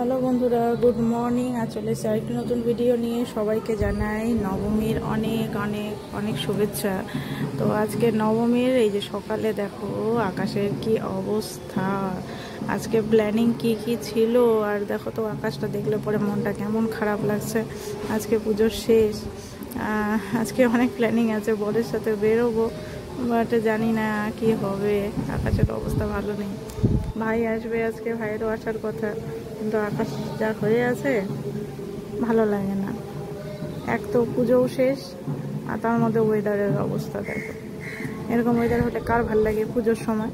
Hello বন্ধুরা, good morning. চলে এসেছি আরেকটি নতুন ভিডিও নিয়ে। সবাইকে জানাই নবমীর অনেক অনেক অনেক শুভেচ্ছা। তো আজকে নবমীর এই যে সকালে দেখো আকাশের কি অবস্থা, আজকে প্ল্যানিং কি কি ছিল। আর দেখো তো আকাশটা দেখলে পরে মনটা কেমন খারাপ লাগছে। আজকে পুজোর শেষ, আজকে অনেক প্ল্যানিং আছে, বরের সাথে বেরোবো, বাট জানি না কি হবে। আকাশের অবস্থা ভালো নেই। ভাই আসবে আজকে, ভাইয়েরও আসার কথা, কিন্তু আকাশ যা হয়ে আছে ভালো লাগে না। এক তো পুজোও শেষ, আর তার মধ্যে ওয়েদারের অবস্থা দেখো। এরকম ওয়েদার হলে কার ভাল লাগে পুজোর সময়।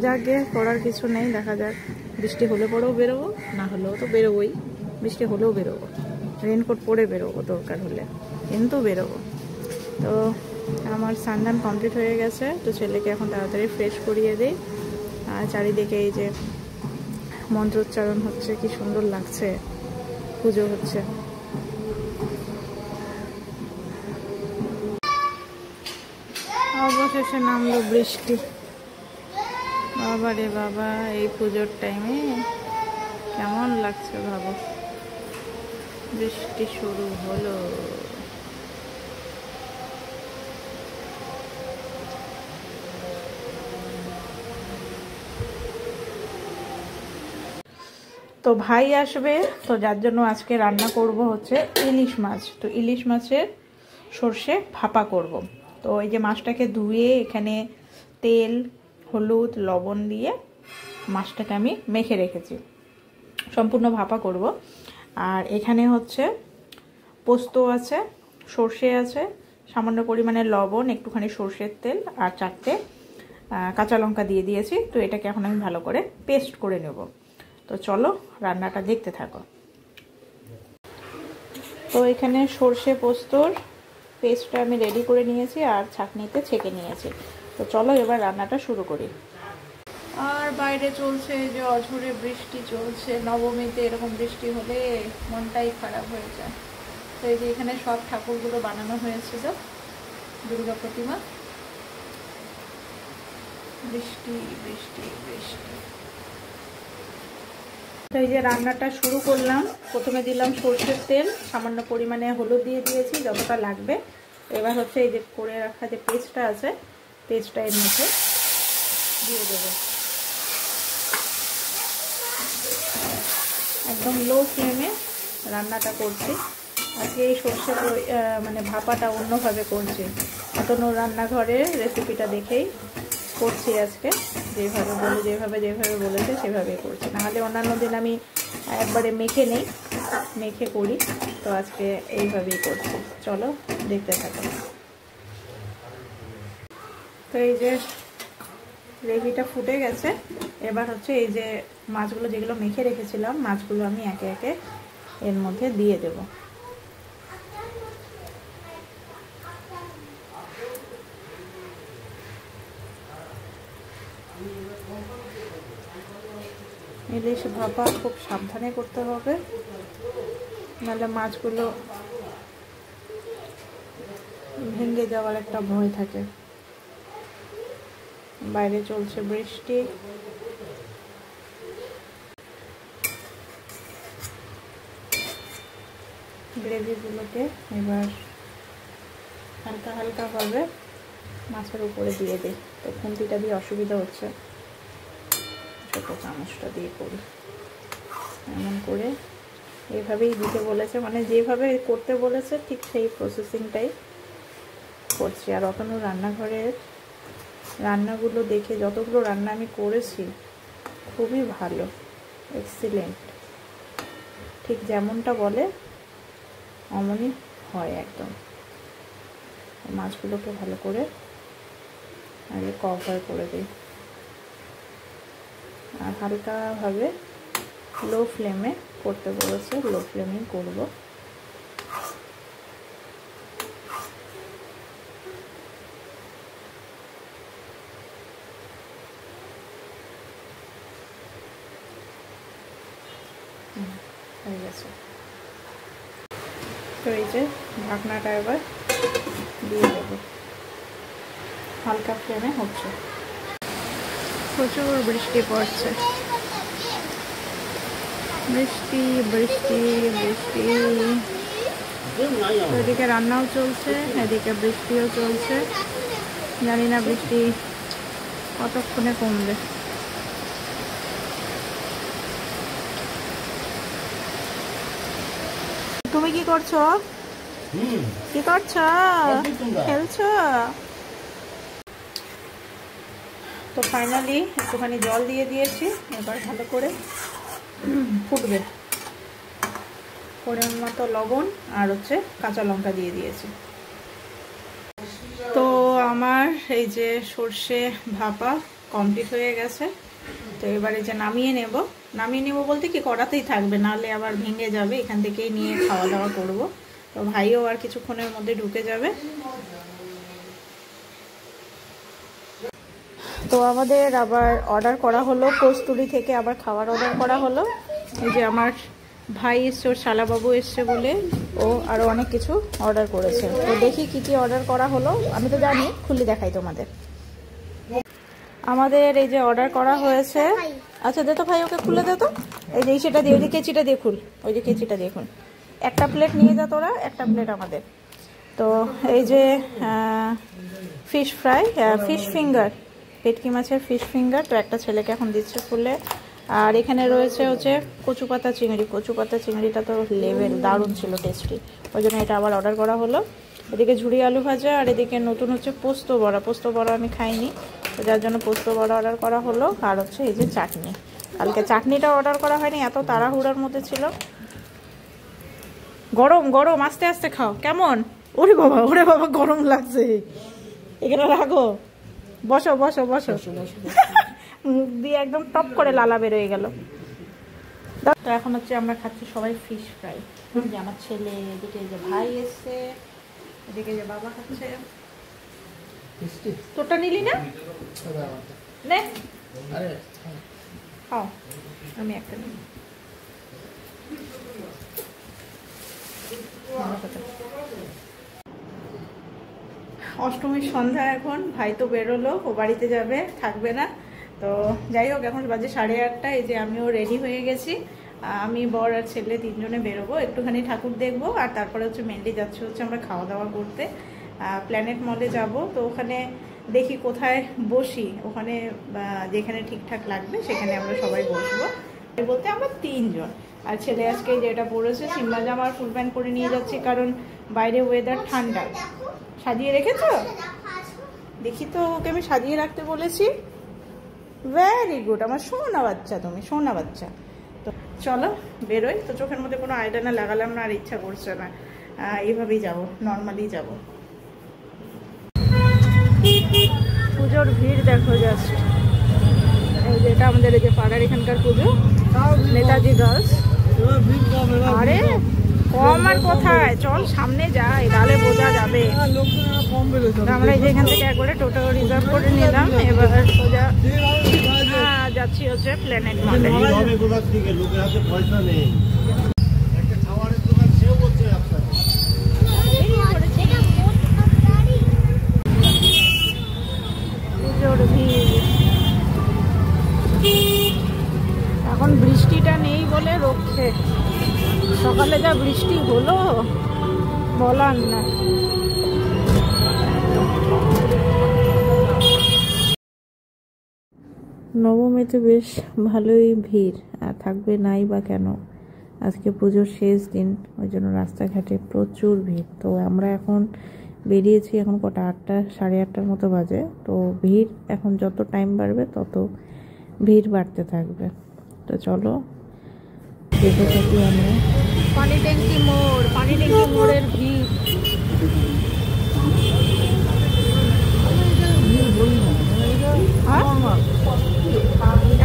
যাক গে, করার কিছু নেই, দেখা যাক। বৃষ্টি হলে পরেও বেরোবো, না হলেও তো বেরোবোই। বৃষ্টি হলেও বেরোবো, রেনকোট পরে বেরোবো দরকার হলে, কিন্তু বেরোবো। তো আমার স্নান কমপ্লিট হয়ে গেছে, তো ছেলেকে এখন তাড়াতাড়ি ফ্রেশ করিয়ে দিই। আর চারিদিকে এই যে মন্ত্রোচ্চারণ হচ্ছে, কি সুন্দর লাগছে, পুজো হচ্ছে। অবশেষে নামলো বৃষ্টি। বাবা রে বাবা, এই পুজোর টাইমে কেমন লাগছে ভাবো। বৃষ্টি শুরু হলো। তো ভাই আসবে, তো যার জন্য আজকে রান্না করব হচ্ছে ইলিশ মাছ। তো ইলিশ মাছের সর্ষে ভাপা করব। তো এই যে মাছটাকে ধুয়ে এখানে তেল, হলুদ, লবণ দিয়ে মাছটাকে আমি মেখে রেখেছি, সম্পূর্ণ ভাপা করব। আর এখানে হচ্ছে পোস্ত আছে, সর্ষে আছে, সামান্য পরিমাণে লবণ, একটুখানি সর্ষের তেল, আর 4টে কাঁচা লঙ্কা দিয়ে দিয়েছি। তো এটাকে এখন আমি ভালো করে পেস্ট করে নেব। তো চলো রান্নাটা দেখতে থাকো। তো এখানে সর্ষে পোস্তর পেস্টটা আমি রেডি করে নিয়েছি, আর ছাঁকনিতে ছেঁকে নিয়েছি। তো চলো এবার রান্নাটা শুরু করি। আর বাইরে চলছে যে অঝোরে বৃষ্টি চলছে। নবমীতে এরকম বৃষ্টি হলে মনটাই খারাপ হয়ে যায়। তো এই যে এখানে সব ঠাকুরগুলো বানানো হয়েছিল, দুর্গা প্রতিমা। বৃষ্টি বৃষ্টি বৃষ্টি। তো এই যে রান্নাটা শুরু করলাম। প্রথমে দিলাম সর্ষের তেল, সামান্য পরিমাণে হলুদ দিয়ে দিয়েছি যতটা লাগবে। এবার হচ্ছে এই যে করে রাখা যে পেস্টটা আছে, পেস্টটা এর মধ্যে দিয়ে দেবো। একদম লো ফ্লেমে রান্নাটা করছি। আজকে এই সর্ষে মানে ভাপাটা অন্যভাবে করছি। নতুন রান্নাঘরের রেসিপিটা দেখেই করছি আজকে, যেভাবে বলেছে সেভাবেই করছি। নাহলে অন্যান্য দিন আমি একবারে মেখে করি, তো আজকে এইভাবেই করছি। চলো দেখতে থাকো। তো এই যে গ্রেভিটা ফুটে গেছে, এবার হচ্ছে এই যে মাছগুলো যেগুলো মেখে রেখেছিলাম, মাছগুলো আমি একে একে এর মধ্যে দিয়ে দেব। ইলিশ ভাপা খুব সাবধানে করতে হবে, নাহলে মাছগুলো ভেঙে যাওয়ার একটা ভয় থাকে। বাইরে চলছে বৃষ্টি। গ্রেভিগুলোকে এবার হালকা হালকা ভাবে মাছের উপরে দিয়ে দিই। তো খুন্তিটা দিয়ে অসুবিধা হচ্ছে, ছোটো চামচটা দিয়ে করি। এমন করে এইভাবেই দিতে বলেছে, মানে যেভাবে করতে বলেছে ঠিক সেই প্রসেসিংটাই করছি। আর অতনু রান্নাঘরের রান্নাগুলো দেখে, যতগুলো রান্না আমি করেছি খুবই ভালো, এক্সিলেন্ট। ঠিক যেমনটা বলে অমনই হয় একদম। মাছগুলোকে ভালো করে আগে কভার করে দিই, আর হালকাভাবে লো ফ্লেমে করতে বলেছে, লো ফ্লেমেই করব। হয়ে গেছে। তো এই যে ঢাকনাটা এবার দিয়ে দেবো, হালকা ফ্লেমে হচ্ছে। প্রচুর বৃষ্টি পড়ছে। বৃষ্টি বৃষ্টি বৃষ্টি, এদিকে রান্নাও চলছে, এদিকে বৃষ্টিও চলছে। জানি না বৃষ্টি কতক্ষণে কমবে। তুমি কি করছো? কি করছো? খেলছো? তো ফাইনালি একটুখানি জল দিয়ে দিয়েছি, এবার ভালো করে ফুটবে। পরিমাণ মতো লবণ আর হচ্ছে কাঁচা লঙ্কা দিয়ে দিয়েছি। তো আমার এই যে সর্ষে ভাপা কমপ্লিট হয়ে গেছে। তো এবারে যে নামিয়ে নেব বলতে কি কড়াতেই থাকবে, নাহলে আবার ভেঙে যাবে। এখান থেকেই নিয়ে খাওয়া দাওয়া করব। তো ভাইও আর কিছুক্ষণের মধ্যে ঢুকে যাবে। তো আমাদের আবার অর্ডার করা হলো, কস্তুরি থেকে আবার খাবার অর্ডার করা হলো। এই যে আমার ভাই এসছে, ওর শালাবাবু এসছে বলে ও আরও অনেক কিছু অর্ডার করেছে। তো দেখি কি কি অর্ডার করা হলো, আমি তো জানি, খুলে দেখাই তোমাদের। আমাদের এই যে অর্ডার করা হয়েছে, আচ্ছা দে তো ভাই, ওকে খুলে দে তো। এই যে সেটা দিয়ে, ওই যে কেচিটা দিয়ে খুল, ওই যে কেচিটা দিয়ে খুল। একটা প্লেট নিয়ে যা তোরা, একটা প্লেট আমাদের। তো এই যে ফিশ ফ্রাই, ফিশ ফিঙ্গার, ভেটকি মাছের ফিশ ফিঙ্গার। তো একটা ছেলেকে এখন দিচ্ছে খুলে। আর এখানে রয়েছে হচ্ছে কচু পাতা চিংড়ি। কচু পাতা চিংড়িটা তো লেভেল, দারুণ ছিল, টেস্টি, ওই জন্য এটা আবার অর্ডার করা হলো। এদিকে ঝুড়ি আলু ভাজা, আর এদিকে নতুন হচ্ছে পোস্ত বড়া। পোস্ত বড়া আমি খাইনি, তো যার জন্য পোস্ত বড়া অর্ডার করা হলো। আর হচ্ছে এই যে চাটনি, কালকে চাটনিটা অর্ডার করা হয়নি, এত তাড়াহুড়ার মধ্যে ছিল। গরম গরম, আস্তে আস্তে খাও। কেমন? ওরে বাবা গরম লাগছে। এখানে রাখো, বসো বসো বসো। মুখ দিয়ে একদম টপ করে লালা বেরোয় গেল। তো এখন হচ্ছে আমরা খাচ্ছি সবাই ফিশ ফ্রাই। যে আমার ছেলে, এদিকে যে ভাই এসছে, এদিকে যে বাবা খাচ্ছে। তোরটা নিলি না? নে খাও, আমি একটা নিই। অষ্টমীর সন্ধ্যা এখন, ভাই তো বেরোলো, ও বাড়িতে যাবে, থাকবে না। তো যাই হোক, এখন বাজে 8:30। এই যে আমিও রেডি হয়ে গেছি। আমি, বর আর ছেলে তিনজনে বেরোবো, একটুখানি ঠাকুর দেখবো, আর তারপরে হচ্ছে মেনলি যাচ্ছে হচ্ছে আমরা খাওয়া দাওয়া করতে। প্ল্যানেট মলে যাব। তো ওখানে দেখি কোথায় বসি, ওখানে যেখানে ঠিকঠাক লাগবে সেখানে আমরা সবাই বসবো। বলতে আমরা তিনজন, আর ছেলে আজকে যেটা পরেছে সিম্বা জামা আর ফুল প্যান্ট পরে নিয়ে যাচ্ছি, কারণ বাইরে ওয়েদার ঠান্ডা। সাজিয়ে রেখেছো? দেখি তো, ওকে আমি সাজিয়ে রাখতে বলেছি। ভেরি গুড, আমার সোনা বাচ্চা, তুমি সোনা বাচ্চা। তো চলো বেরোই। তো চোখের মধ্যে কোনো আইলাইনার লাগালাম না, আর ইচ্ছা করছে না, এইভাবেই যাবো, নর্মালি যাব। পুজোর ভিড় দেখো জাস্ট। এই যে এটা আমাদের এই যে পাড়ার এখানকার পুজো, নেতাজি গার্লস। আরে কম আর কোথায়, চল সামনে যাই, তাহলে বোঝা যাবে। আমরা এই যে এখান থেকে একবারে টোটো রিজার্ভ করে নিলাম। এবার সোজা যাচ্ছি হচ্ছে প্ল্যানেট মলে। এখন বৃষ্টিটা নেই বলে রক্ষে, সকালে যা বৃষ্টি হলো বলার না। নবমীতে বেশ ভালোই ভিড়, আর থাকবে নাই বা কেন, আজকে পুজোর শেষ দিন, ওই জন্য রাস্তাঘাটে প্রচুর ভিড়। তো আমরা এখন বেরিয়েছি, এখন কটা, 8টা 8:30 মতো বাজে। তো ভিড় এখন যত টাইম বাড়বে তত ভিড় বাড়তে থাকবে। তো চলো যেতে থাকি আমরা। পানি ট্যাঙ্কি মোড়, পানি ট্যাঙ্কি মোড়ের ভিড়।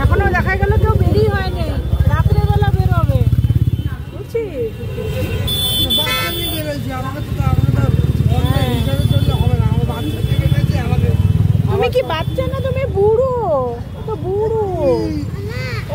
এখনো দেখা গেল কেউ বেরিয়ে হয়নি, রাত্রেবেলা বেরোবে, বুঝছিস? তুমি কি বাচ্চা না, তুমি বুড়ো, তো বুড়ো।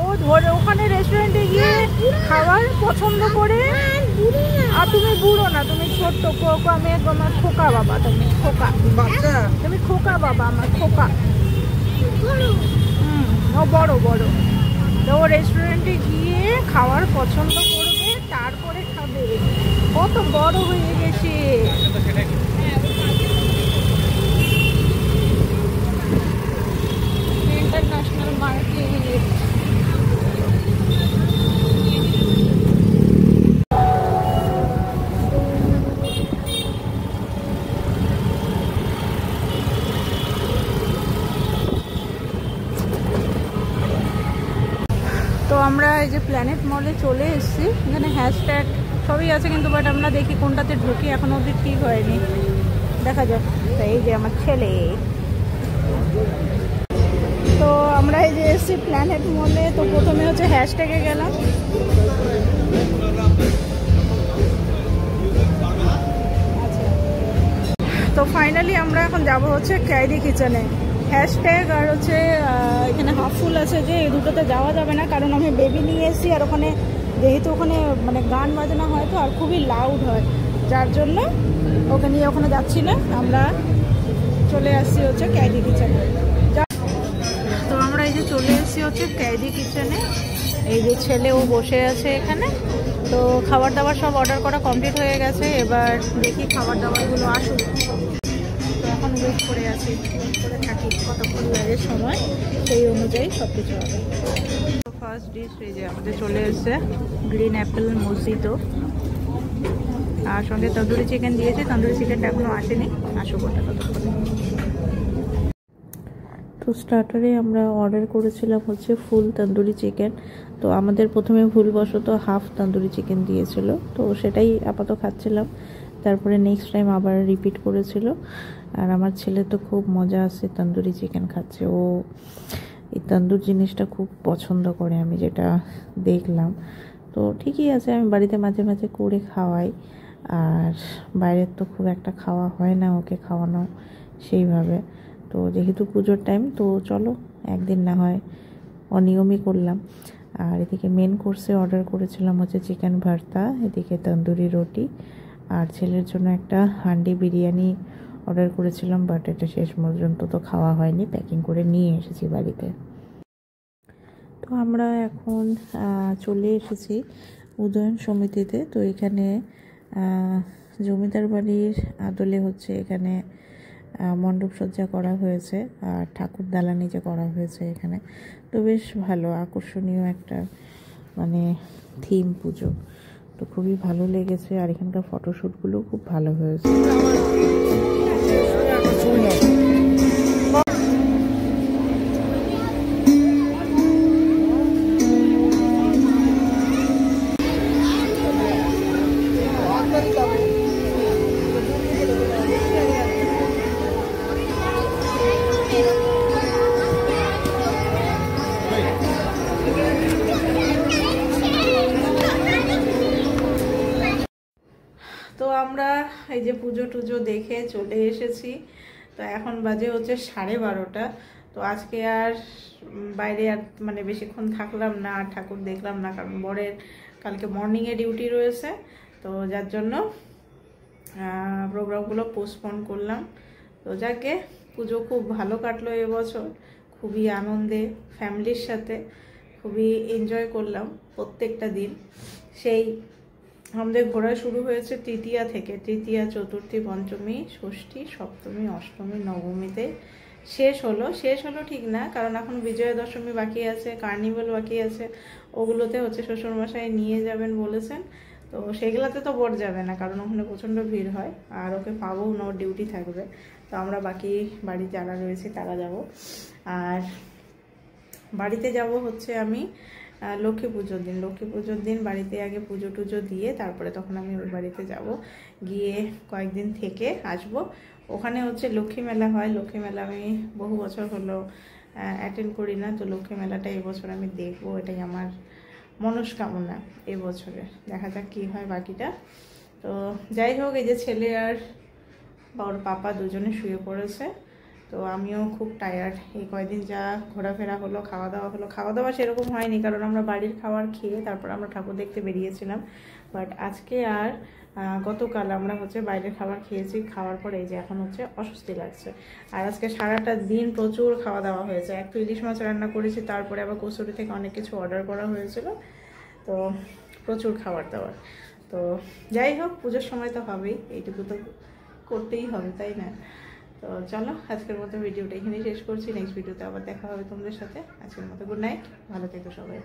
ও ধরে ওখানে রেস্টুরেন্টে গিয়ে খাবার পছন্দ করে, আর তুমি বুড়ো না, তুমি ছোট্ট। আমি আমার খোকা বাবা, তুমি খোকা বাচ্চা, তুমি খোকা বাবা, আমার খোকা। ও বড় বড়। তো রেস্টুরেন্টে গিয়ে খাওয়ার পছন্দ করবে, তারপরে খাবে। কত বড় হয়ে গেছে। International market. তো আমরা এই যে প্ল্যানেট মলে চলে এসেছি। এখানে হ্যাশট্যাগ সবই আছে, কিন্তু বাট আমরা দেখি কোনটাতে ঢুকি, এখনো অবধি ঠিক হয়নি, দেখা যাক। তো এই যে আমার ছেলে। তো আমরা এই যে এসেছি প্ল্যানেট মলে। তো প্রথমে হচ্ছে হ্যাশট্যাগে গেলাম। তো ফাইনালি আমরা এখন যাব হচ্ছে ক্যারি কিচেনে। হ্যাশট্যাগ আর হচ্ছে এখানে হাফফুল আছে, যে এই দুটোতে যাওয়া যাবে না, কারণ আমি বেবি নিয়ে এসেছি। আর ওখানে যেহেতু ওখানে মানে গান বাজনা হয়, তো আর খুবই লাউড হয়, যার জন্য ওকে নিয়ে ওখানে যাচ্ছি না। আমরা চলে আসছি হচ্ছে ক্যারি কিচেনে। তো আমরা এই যে চলে এসেছি হচ্ছে ক্যারি কিচেনে। এই যে ছেলেও বসে আছে এখানে। তো খাবার দাবার সব অর্ডার করা কমপ্লিট হয়ে গেছে। এবার দেখি খাবার দাবারগুলো আসুক। তো এখন ওয়েট করে আছি, ওয়েট করে থাকি কতক্ষণ লাগে সময়, সেই অনুযায়ী সব কিছু হবে। তো ফার্স্ট ডিশ এই যে আমাদের চলে এসেছে গ্রিন অ্যাপেল মসজিদো, আর সঙ্গে তন্দুরি চিকেন দিয়েছে। তন্দুরি চিকেনটা এখনও আসেনি, আসুক ওটা ততক্ষণে। তো স্টার্টারে আমরা অর্ডার করেছিলাম হচ্ছে ফুল তন্দুরি চিকেন। তো আমাদের প্রথমে ভুলবশত হাফ তন্দুরি চিকেন দিয়েছিল, তো সেটাই আপাতত খাচ্ছিলাম। তারপরে নেক্সট টাইম আবার রিপিট করেছিল। আর আমার ছেলে তো খুব মজা আসছে তন্দুরি চিকেন খাচ্ছে, ও এই তন্দুর জিনিসটা খুব পছন্দ করে, আমি যেটা দেখলাম। তো ঠিকই আছে, আমি বাড়িতে মাঝে মাঝে করে খাওয়াই, আর বাইরের তো খুব একটা খাওয়া হয় না ওকে খাওয়ানো সেইভাবে। তো যেহেতু পুজোর টাইম, তো চলো একদিন না হয় অনিয়মই করলাম। আর এদিকে মেন কোর্সে অর্ডার করেছিলাম হচ্ছে চিকেন ভর্তা, এদিকে তন্দুরি রুটি, আর ছেলের জন্য একটা হান্ডি বিরিয়ানি অর্ডার করেছিলাম। বাট এটা শেষ পর্যন্ত তো খাওয়া হয়নি, প্যাকিং করে নিয়ে এসেছি বাড়িতে। তো আমরা এখন চলে এসেছি উদয়ন সমিতিতে। তো এখানে জমিদার বাড়ির আদলে হচ্ছে এখানে মণ্ডপ সজ্জা করা হয়েছে, আর ঠাকুর দালানি যে করা হয়েছে এখানে। তো বেশ ভালো আকর্ষণীয় একটা মানে থিম পুজো, তো খুবই ভালো লেগেছে। আর এখানকার ফটোশ্যুটগুলো খুব ভালো হয়েছে। তো আমরা এই যে পুজো টুজো দেখে চলে এসেছি। তো এখন বাজে হচ্ছে 12:30। তো আজকে আর বাইরে আর মানে বেশিক্ষণ থাকলাম না, আর ঠাকুর দেখলাম না, কারণ বরের কালকে মর্নিংয়ে ডিউটি রয়েছে। তো যার জন্য প্রোগ্রামগুলো পোস্টপোন করলাম। তো যাকে পুজো খুব ভালো কাটলো এবছর, খুবই আনন্দে ফ্যামিলির সাথে খুবই এনজয় করলাম প্রত্যেকটা দিন। সেই আমাদের ঘোরা শুরু হয়েছে তৃতীয়া থেকে, তৃতীয়া, চতুর্থী, পঞ্চমী, ষষ্ঠী, সপ্তমী, অষ্টমী, নবমীতে শেষ হলো ঠিক না, কারণ এখন বিজয়া দশমী বাকি আছে, কার্নিভাল বাকি আছে। ওগুলোতে হচ্ছে শ্বশুরমশাই নিয়ে যাবেন বলেছেন। তো সেগুলোতে তো বর যাবে না, কারণ ওখানে প্রচণ্ড ভিড় হয়, আর ওকে পাবও না, ওর ডিউটি থাকবে। তো আমরা বাকি বাড়ি যারা রয়েছে তারা যাব। আর বাড়িতে যাব হচ্ছে আমি লক্ষ্মী পুজোর দিন। লক্ষ্মী পুজোর দিন বাড়িতে আগে পুজো টুজো দিয়ে তারপরে তখন আমি ওই বাড়িতে যাব, গিয়ে কয়েকদিন থেকে আসব। ওখানে হচ্ছে লক্ষ্মী মেলা হয়। লক্ষ্মী মেলা আমি বহু বছর হলো অ্যাটেন্ড করি না। তো লক্ষ্মী মেলাটা এবছর আমি দেখবো, এটাই আমার মনস্কামনা এবছরে। দেখা যাক কী হয় বাকিটা। তো যাই হোক, এই যে ছেলে আর ওর পাপা দুজনে শুয়ে পড়েছে। তো আমিও খুব টায়ার্ড। এই কয়দিন যা ঘোরাফেরা হলো, খাওয়া দাওয়া সেরকম হয়নি, কারণ আমরা বাড়ির খাবার খেয়ে তারপর আমরা ঠাকুর দেখতে বেরিয়েছিলাম। বাট আজকে আর গতকাল আমরা বাইরের খাবার খেয়েছি, খাওয়ার পরে এই যে এখন অস্বস্তি লাগছে। আর আজকে সারাটা দিন প্রচুর খাওয়া দাওয়া হয়েছে। একটু ইলিশ মাছ রান্না করেছি, তারপরে আবার কচুরি থেকে অনেক কিছু অর্ডার করা হয়েছিল, তো প্রচুর খাবার দাবার। তো যাই হোক, পুজোর সময় তো হবেই, এইটুকু তো করতেই হবে, তাই না? তো চলো, আজকের মতো ভিডিওটা এখানেই শেষ করছি। নেক্সট ভিডিওতে আবার দেখা হবে তোমাদের সাথে। আজকের মতো গুড নাইট, ভালো থেকো সবাই।